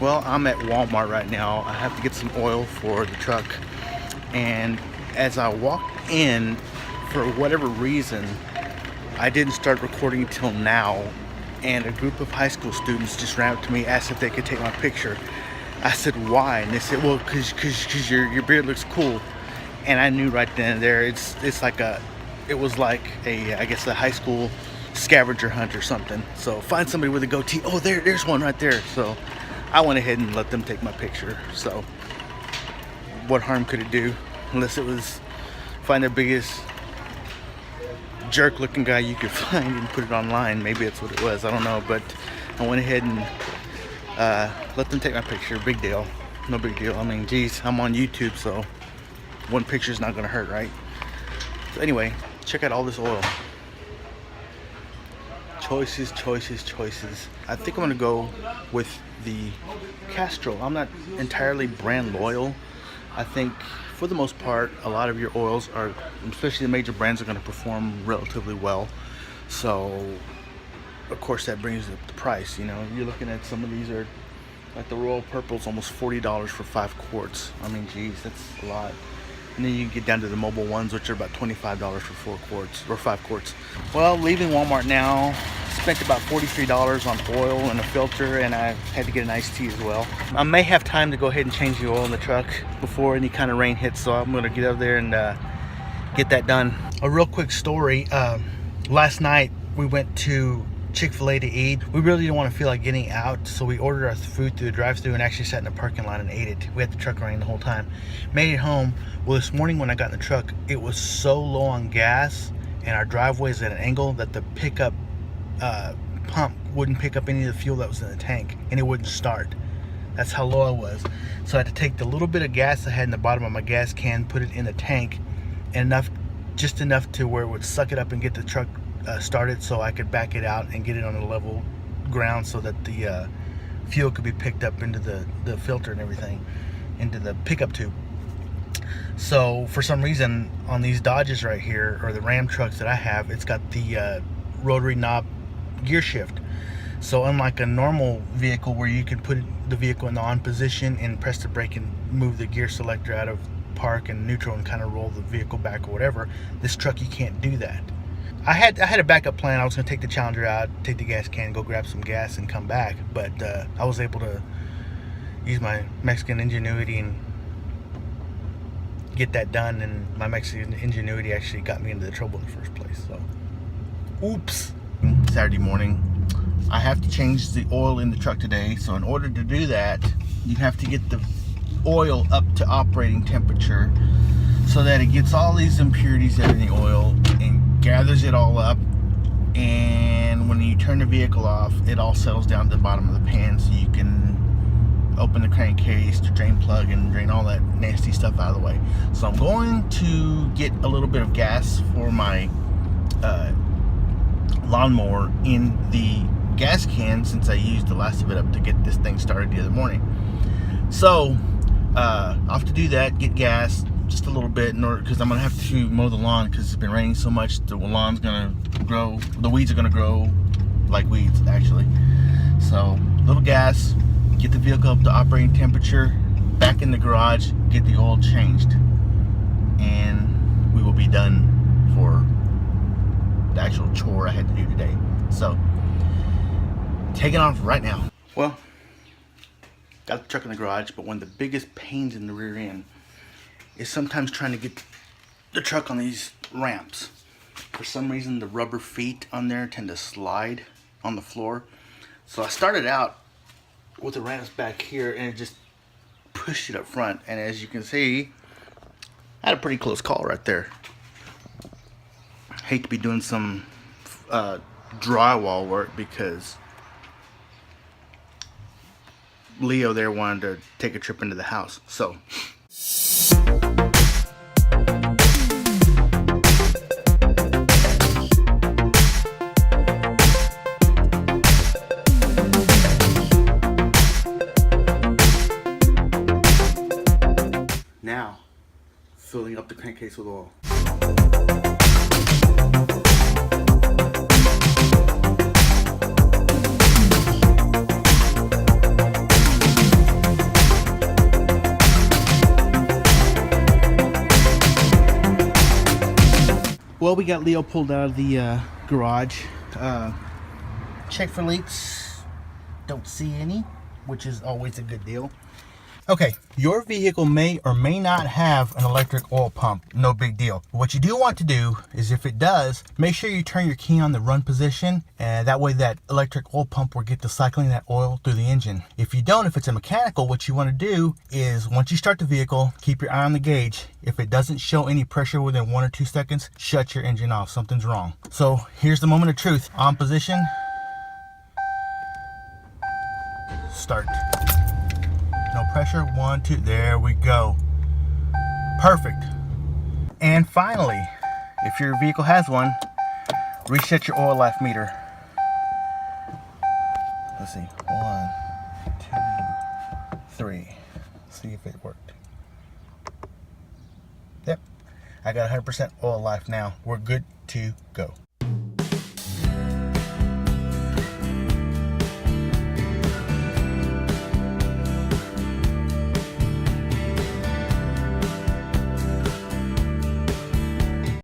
Well, I'm at Walmart right now. I have to get some oil for the truck. And as I walked in, for whatever reason, I didn't start recording until now. And a group of high school students just ran up to me, asked if they could take my picture. I said, why? And they said, well, cause your beard looks cool. And I knew right then and there, it was like I guess a high school scavenger hunt or something. So find somebody with a goatee. Oh, there's one right there. So I went ahead and let them take my picture. So what harm could it do? Unless it was find the biggest jerk looking guy you could find and put it online. Maybe that's what it was. I don't know. But I went ahead and let them take my picture. Big deal. No big deal. I mean, geez, I'm on YouTube, so one picture's not gonna hurt, right? So anyway, check out all this oil. Choices. I think I'm gonna go with the Castrol. I'm not entirely brand loyal. I think for the most part, a lot of your oils are, especially the major brands, are gonna perform relatively well. So of course that brings up the price. You know, you're looking at some of these are like the Royal Purple's almost $40 for 5 quarts. I mean, geez, that's a lot. And then you get down to the mobile ones, which are about $25 for 4 quarts or 5 quarts. Well, leaving Walmart now. Spent about $43 on oil and a filter, and I had to get an iced tea as well. I may have time to go ahead and change the oil in the truck before any kind of rain hits, so I'm gonna get over there and get that done. A real quick story. Last night we went to Chick-fil-A to eat. We really didn't want to feel like getting out, so we ordered our food through the drive-thru and actually sat in the parking lot and ate it. We had the truck running the whole time. Made it home. Well, this morning when I got in the truck, it was so low on gas and our driveway is at an angle that the pickup pump wouldn't pick up any of the fuel that was in the tank, and it wouldn't start. That's how low I was. So I had to take the little bit of gas I had in the bottom of my gas can, put it in the tank, and just enough to where it would suck it up and get the truck started, so I could back it out and get it on a level ground so that the fuel could be picked up into the filter and everything, into the pickup tube. So for some reason on these Dodges right here, or the Ram trucks that I have, it's got the rotary knob gear shift. So unlike a normal vehicle where you can put the vehicle in the on position and press the brake and move the gear selector out of park and neutral and kind of roll the vehicle back or whatever, this truck you can't do that. I had a backup plan. I was going to take the Challenger out, take the gas can, go grab some gas and come back, but I was able to use my Mexican ingenuity and get that done, and my Mexican ingenuity actually got me into the trouble in the first place. So oops. Saturday morning, I have to change the oil in the truck today, so in order to do that, you have to get the oil up to operating temperature so that it gets all these impurities out of the oil and gathers it all up, and when you turn the vehicle off, it all settles down to the bottom of the pan, so you can open the crankcase, the drain plug, and drain all that nasty stuff out of the way. So I'm going to get a little bit of gas for my lawnmower in the gas can, since I used the last of it up to get this thing started the other morning. So I'll have to do that, get gas just a little bit, in order, because I'm gonna have to mow the lawn because it's been raining so much. The lawn's gonna grow, the weeds are gonna grow like weeds actually. So little gas, get the vehicle up to operating temperature, back in the garage, get the oil changed, and we will be done for the actual chore I had to do today. So taking off right now. Well, got the truck in the garage, but one of the biggest pains in the rear end is sometimes trying to get the truck on these ramps. For some reason the rubber feet on there tend to slide on the floor. So I started out with the ramps back here and it just pushed it up front, and as you can see, I had a pretty close call right there. Hate to be doing some drywall work because Leo there wanted to take a trip into the house. So now filling up the crankcase with oil. Well, we got Leo pulled out of the garage. Check for leaks. Don't see any, which is always a good deal. Okay, your vehicle may or may not have an electric oil pump. No big deal. What you do want to do is, if it does, make sure you turn your key on the run position, and that way that electric oil pump will get to cycling that oil through the engine. If you don't, if it's a mechanical, what you want to do is, once you start the vehicle, keep your eye on the gauge. If it doesn't show any pressure within 1 or 2 seconds, shut your engine off. Something's wrong. So here's the moment of truth. On position. Start. No pressure. 1, 2. There we go. Perfect. And finally, if your vehicle has one, reset your oil life meter. Let's see. 1, 2, 3. See if it worked. Yep. I got 100% oil life now. We're good to go.